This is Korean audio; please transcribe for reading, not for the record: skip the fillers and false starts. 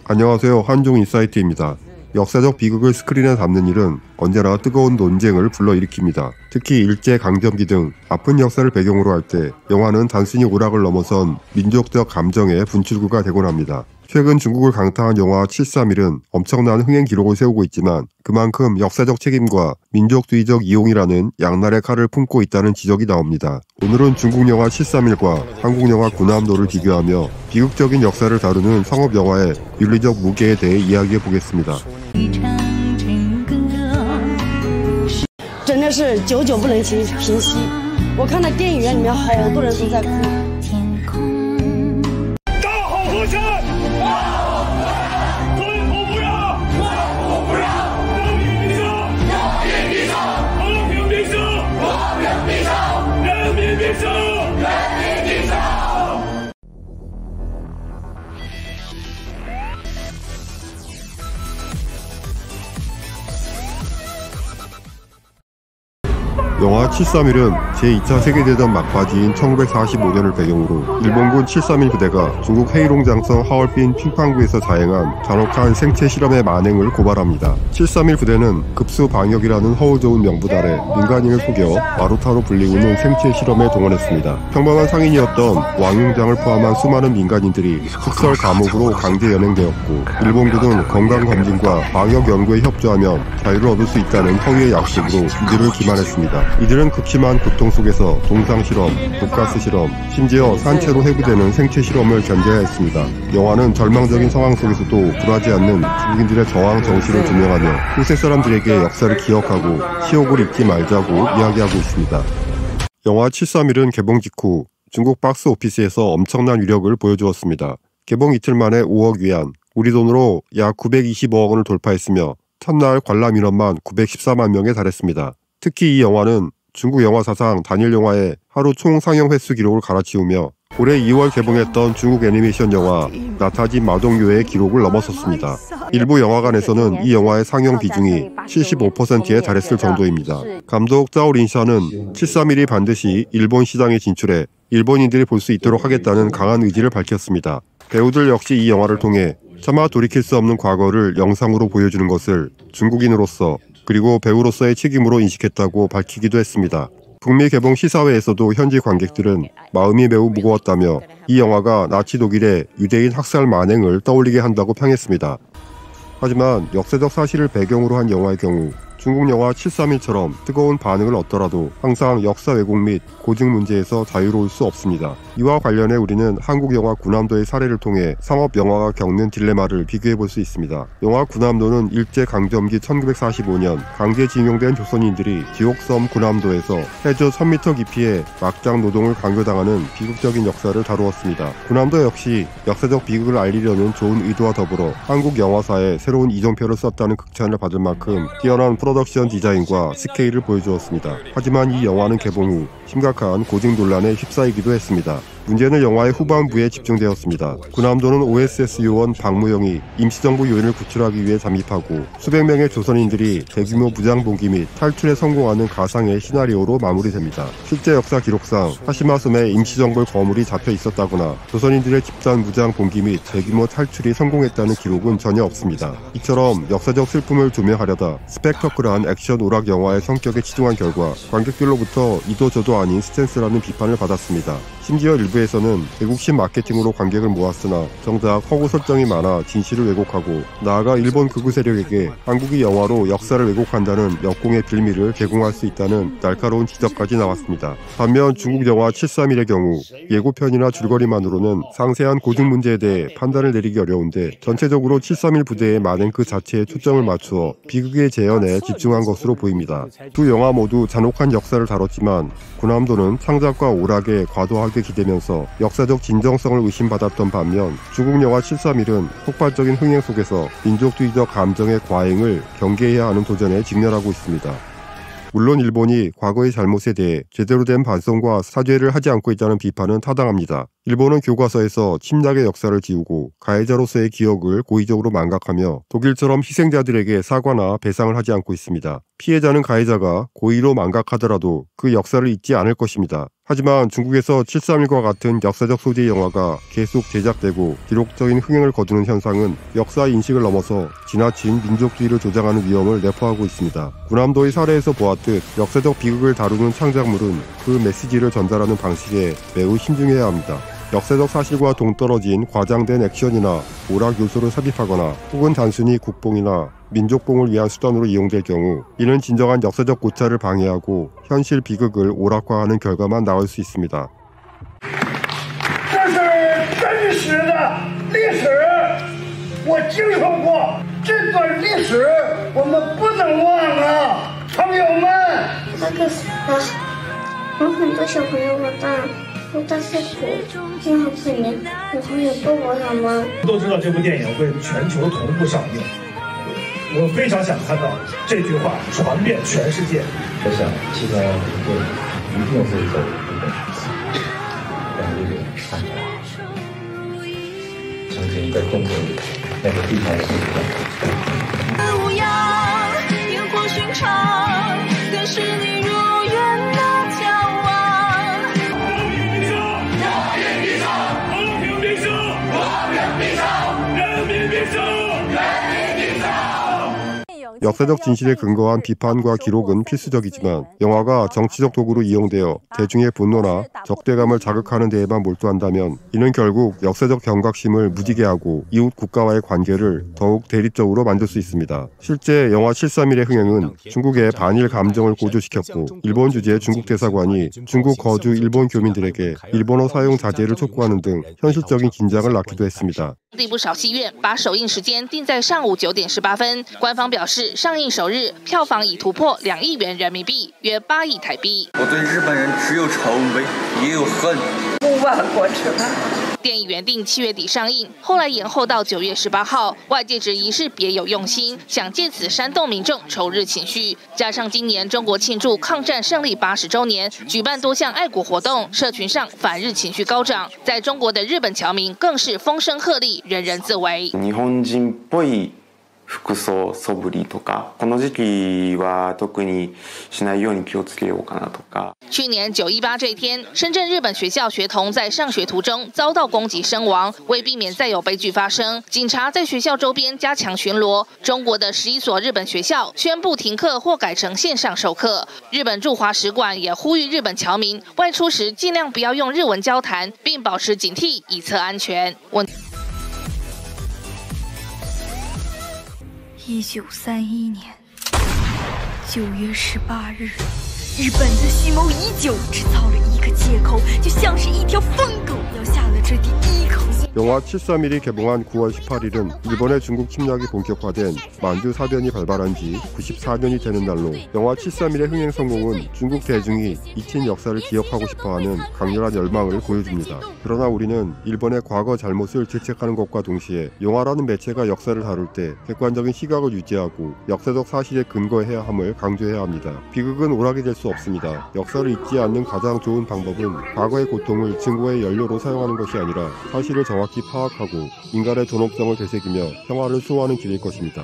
안녕하세요. 한중인사이트입니다. 역사적 비극을 스크린에 담는 일은 언제나 뜨거운 논쟁을 불러일으킵니다. 특히 일제강점기 등 아픈 역사를 배경으로 할 때 영화는 단순히 오락을 넘어선 민족적 감정의 분출구가 되곤 합니다. 최근 중국을 강타한 영화 731은 엄청난 흥행 기록을 세우고 있지만 그만큼 역사적 책임과 민족주의적 이용이라는 양날의 칼을 품고 있다는 지적이 나옵니다. 오늘은 중국 영화 731과 한국 영화 군함도를 비교하며 비극적인 역사를 다루는 상업 영화의 윤리적 무게에 대해 이야기해 보겠습니다. 真的是久久不能平息。我看到电影院里面好多人都在哭。大好河山，寸土不让，和平必胜，和平必胜，人民必胜。 영화 731은 제2차 세계대전 막바지인 1945년을 배경으로 일본군 731 부대가 중국 헤이롱장성 하얼빈 핑팡구에서 자행한 잔혹한 생체 실험의 만행을 고발합니다. 731 부대는 급수방역이라는 허우 좋은 명분 아래 민간인을 속여 마루타로 불리우는 생체 실험에 동원했습니다. 평범한 상인이었던 왕용장을 포함한 수많은 민간인들이 특설 감옥으로 강제 연행되었고 일본군은 건강검진과 방역 연구에 협조하면 자유를 얻을 수 있다는 허위의 약속으로 이들을 기만했습니다. 이들은 극심한 고통 속에서 동상실험, 독가스 실험, 심지어 산채로 해부되는 생체 실험을 견뎌야 했습니다. 영화는 절망적인 상황 속에서도 굴하지 않는 중국인들의 저항 정신을 조명하며 후세 사람들에게 역사를 기억하고 치욕을 잊지 말자고 이야기하고 있습니다. 영화 731은 개봉 직후 중국 박스 오피스에서 엄청난 위력을 보여주었습니다. 개봉 이틀 만에 5억 위안, 우리 돈으로 약 920억 원을 돌파했으며 첫날 관람 인원만 914만 명에 달했습니다. 특히 이 영화는 중국 영화 사상 단일 영화의 하루 총 상영 횟수 기록을 갈아치우며 올해 2월 개봉했던 중국 애니메이션 영화 나타진 마동요의 기록을 넘어섰습니다. 일부 영화관에서는 이 영화의 상영 비중이 75%에 달했을 정도입니다. 감독 짜오 린샤는 731이 반드시 일본 시장에 진출해 일본인들이 볼 수 있도록 하겠다는 강한 의지를 밝혔습니다. 배우들 역시 이 영화를 통해 차마 돌이킬 수 없는 과거를 영상으로 보여주는 것을 중국인으로서 그리고 배우로서의 책임으로 인식했다고 밝히기도 했습니다. 북미 개봉 시사회에서도 현지 관객들은 마음이 매우 무거웠다며 이 영화가 나치 독일의 유대인 학살 만행을 떠올리게 한다고 평했습니다. 하지만 역사적 사실을 배경으로 한 영화의 경우 중국 영화 731처럼 뜨거운 반응을 얻더라도 항상 역사 왜곡 및 고증 문제에서 자유로울 수 없습니다. 이와 관련해 우리는 한국 영화 군함도의 사례를 통해 상업 영화가 겪는 딜레마를 비교해 볼 수 있습니다. 영화 군함도는 일제강점기 1945년 강제징용된 조선인들이 지옥섬 군함도에서 해저 1000m 깊이의 막장 노동을 강요당하는 비극적인 역사를 다루었습니다. 군함도 역시 역사적 비극을 알리려는 좋은 의도와 더불어 한국 영화사에 새로운 이정표를 썼다는 극찬을 받을 만큼 뛰어난 프로덕션 디자인과 스케일을 보여주었습니다. 하지만 이 영화는 개봉 후 심각한 고증 논란에 휩싸이기도 했습니다. 문제는 영화의 후반부에 집중되었습니다. 군함도는 OSS 요원 박무영이 임시정부 요인을 구출하기 위해 잠입하고 수백 명의 조선인들이 대규모 무장봉기 및 탈출에 성공하는 가상의 시나리오로 마무리됩니다. 실제 역사 기록상 하시마섬에 임시정부 거물이 잡혀 있었다거나 조선인들의 집단 무장봉기 및 대규모 탈출이 성공했다는 기록은 전혀 없습니다. 이처럼 역사적 슬픔을 조명하려다 스펙터클한 액션 오락 영화의 성격에 치중한 결과 관객들로부터 이도 저도 아닌 스탠스라는 비판을 받았습니다. 심지어 일부에서는 애국심 마케팅으로 관객을 모았으나 정작 허구 설정이 많아 진실을 왜곡하고 나아가 일본 극우 세력에게 한국이 영화로 역사를 왜곡한다는 역공의 빌미를 제공할 수 있다는 날카로운 지적까지 나왔습니다. 반면 중국 영화 731의 경우 예고편이나 줄거리만으로는 상세한 고증 문제에 대해 판단을 내리기 어려운데 전체적으로 731 부대의 만행 그 자체에 초점을 맞추어 비극의 재현에 집중한 것으로 보입니다. 두 영화 모두 잔혹한 역사를 다뤘지만 군함도는 창작과 오락에 과도하게 기대면서 역사적 진정성을 의심받았던 반면 중국 영화 731은 폭발적인 흥행 속에서 민족주의적 감정의 과잉을 경계해야 하는 도전에 직면하고 있습니다. 물론 일본이 과거의 잘못에 대해 제대로 된 반성과 사죄를 하지 않고 있다는 비판은 타당합니다. 일본은 교과서에서 침략의 역사를 지우고 가해자로서의 기억을 고의적으로 망각하며 독일처럼 희생자들에게 사과나 배상을 하지 않고 있습니다. 피해자는 가해자가 고의로 망각하더라도 그 역사를 잊지 않을 것입니다. 하지만 중국에서 7.3.1과 같은 역사적 소재의 영화가 계속 제작되고 기록적인 흥행을 거두는 현상은 역사 인식을 넘어서 지나친 민족주의를 조장하는 위험을 내포하고 있습니다. 군함도의 사례에서 보았듯 역사적 비극을 다루는 창작물은 그 메시지를 전달하는 방식에 매우 신중해야 합니다. 역사적 사실과 동떨어진 과장된 액션이나 오락 요소를 삽입하거나 혹은 단순히 국뽕이나 민족뽕을 위한 수단으로 이용될 경우 이는 진정한 역사적 고찰을 방해하고 현실 비극을 오락화하는 결과만 나올 수 있습니다. 这是真实的历史，我经受过这段历史，我们不能忘啊，朋友们。那个有很多小朋友都大受苦，真好可怜，以后也不管他们。都知道这部电影会全球同步上映，我非常想看到这句话传遍全世界。我想期待会一定会走日本让这个看起来曾经在中国那个地方是一样。无恙，烟火寻常，更是你如愿的眺望。和平必胜，和平必胜，和平必胜，人民必胜，人民必胜。 역사적 진실에 근거한 비판과 기록은 필수적이지만 영화가 정치적 도구로 이용되어 대중의 분노나 적대감을 자극하는 데에만 몰두한다면 이는 결국 역사적 경각심을 무디게 하고 이웃 국가와의 관계를 더욱 대립적으로 만들 수 있습니다. 실제 영화 7.3.1의 흥행은 중국의 반일 감정을 고조시켰고 일본 주재 중국 대사관이 중국 거주 일본 교민들에게 일본어 사용 자제를 촉구하는 등 현실적인 긴장을 낳기도 했습니다. 地不少戏院把首映时间定在上午9点18分。官方表示，上映首日票房已突破2亿元人民币，约8亿台币。我对日本人只有仇美，也有恨。不忘国耻了。 电影原定7月底上映，后来延后到9月18号。外界质疑是别有用心，想借此煽动民众仇日情绪。加上今年中国庆祝抗战胜利80周年，举办多项爱国活动，社群上反日情绪高涨。在中国的日本侨民更是风声鹤唳，人人自危。日本人っぽい服装素振りとか、この時期は特にしないように気をつけようかなとか。去年918这一天，深圳日本学校学童在上学途中遭到攻击身亡。为避免再有悲剧发生，警察在学校周边加强巡逻。中国的11所日本学校宣布停课或改成线上授课。日本驻华使馆也呼吁日本侨民外出时尽量不要用日文交谈，并保持警惕，以策安全。1931年9月18日，日本的蓄谋已久，只操了一个借口，就像是一条疯狗要下了这第一口。 영화 7.3.1이 개봉한 9월 18일은 일본의 중국 침략이 본격화된 만주 사변이 발발한 지 94년이 되는 날로 영화 7.3.1의 흥행 성공은 중국 대중이 잊힌 역사를 기억하고 싶어하는 강렬한 열망을 보여줍니다. 그러나 우리는 일본의 과거 잘못을 재책하는 것과 동시에 영화라는 매체가 역사를 다룰 때 객관적인 시각을 유지하고 역사적 사실에 근거해야 함을 강조해야 합니다. 비극은 오락이 될 수 없습니다. 역사를 잊지 않는 가장 좋은 방법은 과거의 고통을 증거의 연료로 사용하는 것이 아니라 사실을 정확히 파악하고 인간의 존엄성을 되새기며 평화를 수호하는 길일 것입니다.